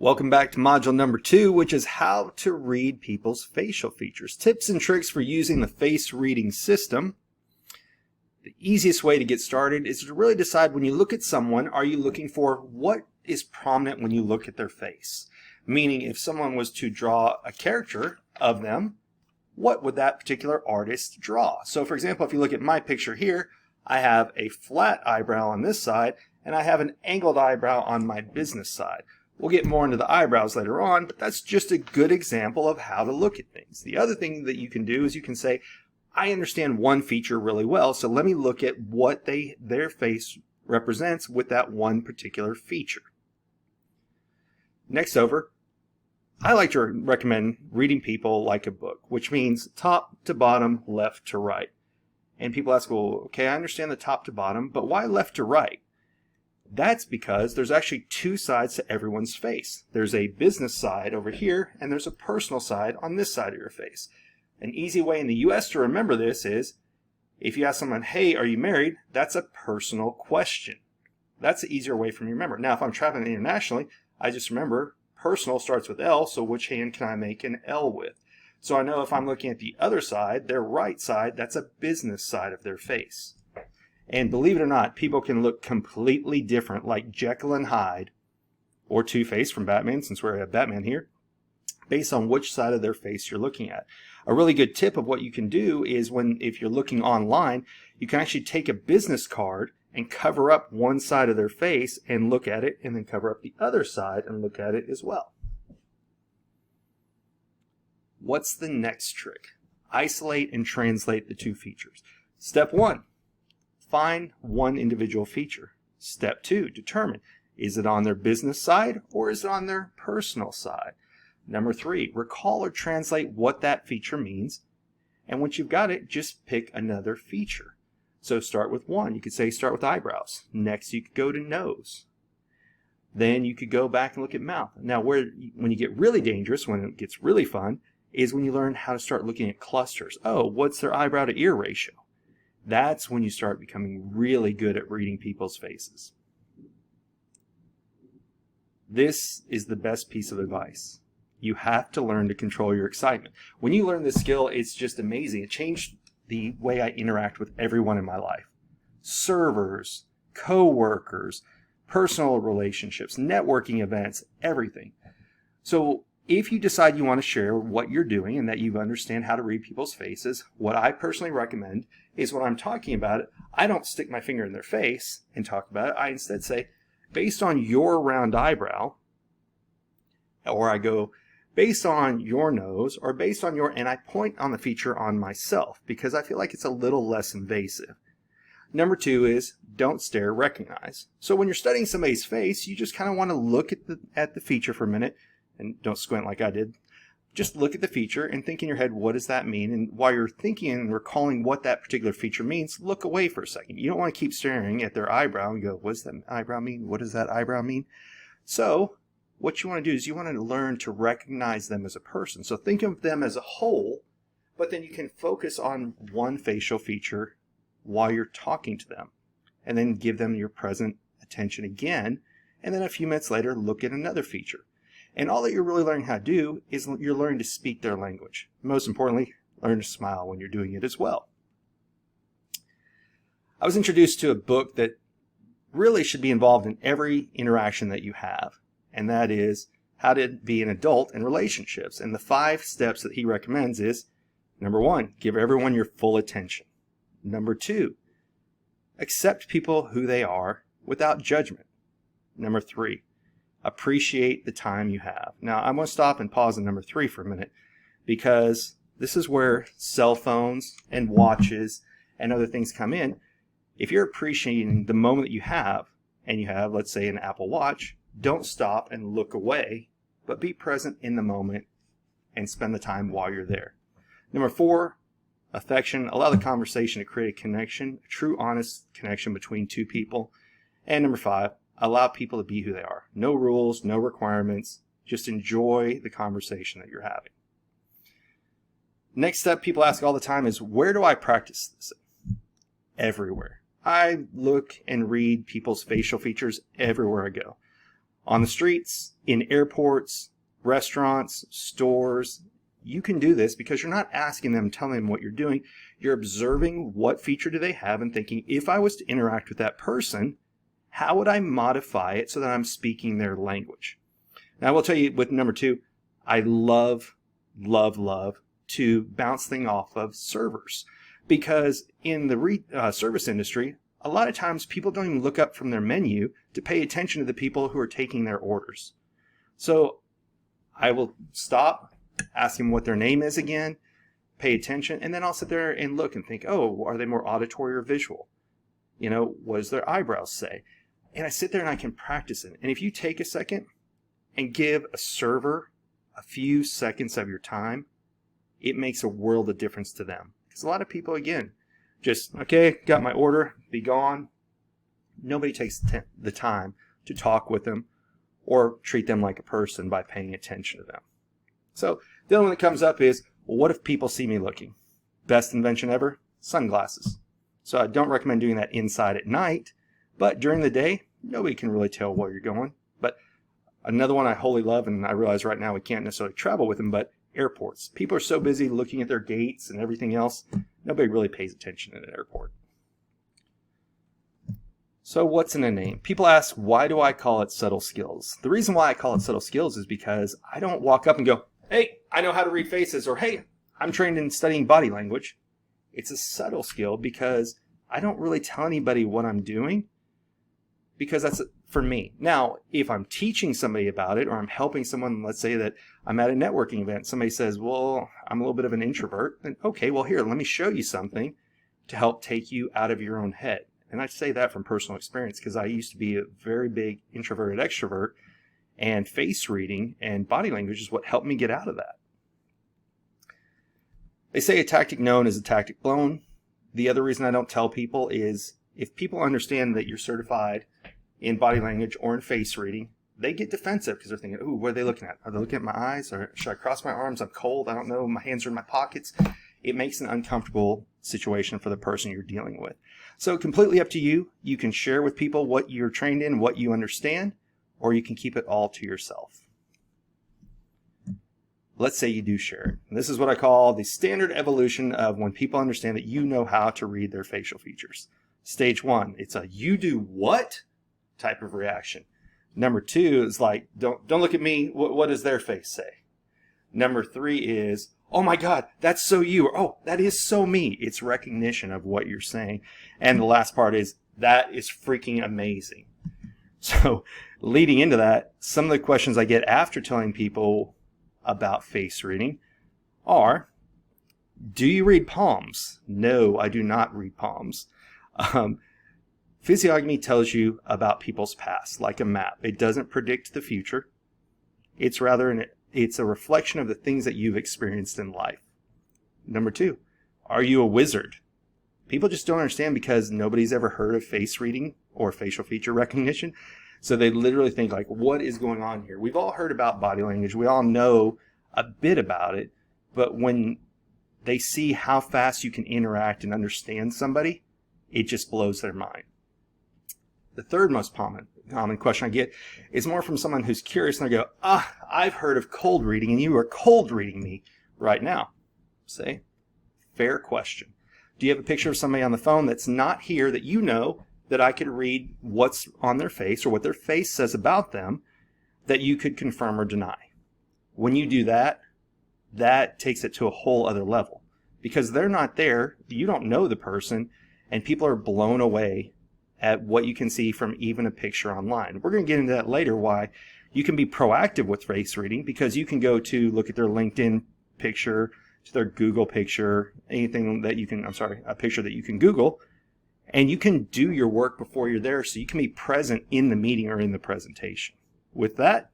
Welcome back to module number 2, which is how to read people's facial features. Tips and tricks for using the face reading system. The easiest way to get started is to really decide when you look at someone, are you looking for what is prominent when you look at their face? Meaning if someone was to draw a character of them, what would that particular artist draw? So for example, if you look at my picture here, I have a flat eyebrow on this side and I have an angled eyebrow on my business side. We'll get more into the eyebrows later on, but that's just a good example of how to look at things. The other thing that you can do is you can say, I understand one feature really well, so let me look at what their face represents with that one particular feature. Next over, I like to recommend reading people like a book, which means top to bottom, left to right. And people ask, well, okay, I understand the top to bottom, but why left to right? That's because there's actually two sides to everyone's face. There's a business side over here, and there's a personal side on this side of your face. An easy way in the US to remember this is, if you ask someone, hey, are you married? That's a personal question. That's the easier way for me to remember. Now, if I'm traveling internationally, I just remember personal starts with L, so which hand can I make an L with? So I know if I'm looking at the other side, their right side, that's a business side of their face. And believe it or not, people can look completely different, like Jekyll and Hyde, or Two-Face from Batman, since we have Batman here, based on which side of their face you're looking at. A really good tip of what you can do is if you're looking online, you can actually take a business card and cover up one side of their face and look at it, and then cover up the other side and look at it as well. What's the next trick? Isolate and translate the two features. Step 1. Find one individual feature. Step 2, determine, is it on their business side or is it on their personal side? Number 3, recall or translate what that feature means. And once you've got it, just pick another feature. So start with one. You could say start with eyebrows. Next, you could go to nose. Then you could go back and look at mouth. Now, when you get really dangerous, when it gets really fun, is when you learn how to start looking at clusters. Oh, what's their eyebrow to ear ratio? That's when you start becoming really good at reading people's faces. This is the best piece of advice. You have to learn to control your excitement. When you learn this skill, it's just amazing. It changed the way I interact with everyone in my life. Servers, co-workers, personal relationships, networking events, everything. So if you decide you want to share what you're doing and that you understand how to read people's faces, what I personally recommend is when I'm talking about it, I don't stick my finger in their face and talk about it. I instead say, based on your round eyebrow, or I go, based on your nose, or based on your, and I point on the feature on myself because I feel like it's a little less invasive. Number 2 is don't stare, recognize. So when you're studying somebody's face, you just kind of want to look at the feature for a minute, and don't squint like I did. Just look at the feature and think in your head, what does that mean? And while you're thinking and recalling what that particular feature means, look away for a second. You don't want to keep staring at their eyebrow and go, what does that eyebrow mean? What does that eyebrow mean? So what you want to do is you want to learn to recognize them as a person. So think of them as a whole, but then you can focus on one facial feature while you're talking to them, and then give them your present attention again. And then a few minutes later, look at another feature. And all that you're really learning how to do is you're learning to speak their language. Most importantly, learn to smile when you're doing it as well. I was introduced to a book that really should be involved in every interaction that you have, and that is How to Be an Adult in Relationships. And the 5 steps that he recommends is, number 1, give everyone your full attention. Number 2, accept people who they are without judgment. Number 3, appreciate the time you have. Now, I'm going to stop and pause on number 3 for a minute, because this is where cell phones and watches and other things come in. If you're appreciating the moment that you have, and you have, let's say, an Apple Watch, don't stop and look away, but be present in the moment and spend the time while you're there. Number 4, affection. Allow the conversation to create a connection, a true, honest connection between two people. And number 5, allow people to be who they are. No rules, no requirements. Just enjoy the conversation that you're having. Next step people ask all the time is, where do I practice this? Everywhere. I look and read people's facial features everywhere I go. On the streets, in airports, restaurants, stores, you can do this because you're not asking them, telling them what you're doing. You're observing what feature do they have and thinking, if I was to interact with that person, how would I modify it so that I'm speaking their language? Now, I will tell you with number 2, I love to bounce things off of servers, because in the service industry, a lot of times people don't even look up from their menu to pay attention to the people who are taking their orders. So I will stop, ask them what their name is again, pay attention, and then I'll sit there and look and think, oh, are they more auditory or visual? You know, what does their eyebrows say? And I sit there and I can practice it. And if you take a second and give a server a few seconds of your time, it makes a world of difference to them. Because a lot of people, again, just, okay, got my order, be gone. Nobody takes the time to talk with them or treat them like a person by paying attention to them. So the other one that comes up is, well, what if people see me looking? Best invention ever? Sunglasses. So I don't recommend doing that inside at night, but during the day, nobody can really tell where you're going. But another one I wholly love, and I realize right now we can't necessarily travel with them, but airports. People are so busy looking at their gates and everything else, nobody really pays attention at an airport. So what's in a name? People ask, why do I call it subtle skills? The reason why I call it subtle skills is because I don't walk up and go, hey, I know how to read faces, or hey, I'm trained in studying body language. It's a subtle skill because I don't really tell anybody what I'm doing, because that's for me. Now, if I'm teaching somebody about it or I'm helping someone, let's say that I'm at a networking event, somebody says, well, I'm a little bit of an introvert, then okay, well here, let me show you something to help take you out of your own head. And I say that from personal experience because I used to be a very big introverted extrovert, and face reading and body language is what helped me get out of that. They say a tactic known is a tactic blown. The other reason I don't tell people is if people understand that you're certified in body language or in face reading, they get defensive because they're thinking, ooh, what are they looking at? Are they looking at my eyes? Or should I cross my arms? I'm cold. I don't know. My hands are in my pockets. It makes an uncomfortable situation for the person you're dealing with. So completely up to you. You can share with people what you're trained in, what you understand, or you can keep it all to yourself. Let's say you do share it. And this is what I call the standard evolution of when people understand that you know how to read their facial features. Stage 1, it's a you do what type of reaction. Number 2 is like, don't look at me. What does their face say? Number 3 is, oh my God, that's so you. Or, oh, that is so me. It's recognition of what you're saying. And the last part is, that is freaking amazing. So leading into that, some of the questions I get after telling people about face reading are, do you read palms? No, I do not read palms. Physiognomy tells you about people's past, like a map. It doesn't predict the future. It's rather it's a reflection of the things that you've experienced in life. Number 2, are you a wizard? People just don't understand because nobody's ever heard of face reading or facial feature recognition. So they literally think like, what is going on here? We've all heard about body language. We all know a bit about it. But when they see how fast you can interact and understand somebody, it just blows their mind. The third most common question I get is more from someone who's curious and they go, I've heard of cold reading and you are cold reading me right now. Say, fair question. Do you have a picture of somebody on the phone that's not here that you know that I could read what's on their face or what their face says about them that you could confirm or deny? When you do that, that takes it to a whole other level because they're not there. You don't know the person and people are blown away at what you can see from even a picture online. We're going to get into that later, why you can be proactive with face reading because you can go to look at their LinkedIn picture, to their Google picture, anything that you can, a picture that you can Google, and you can do your work before you're there so you can be present in the meeting or in the presentation. With that,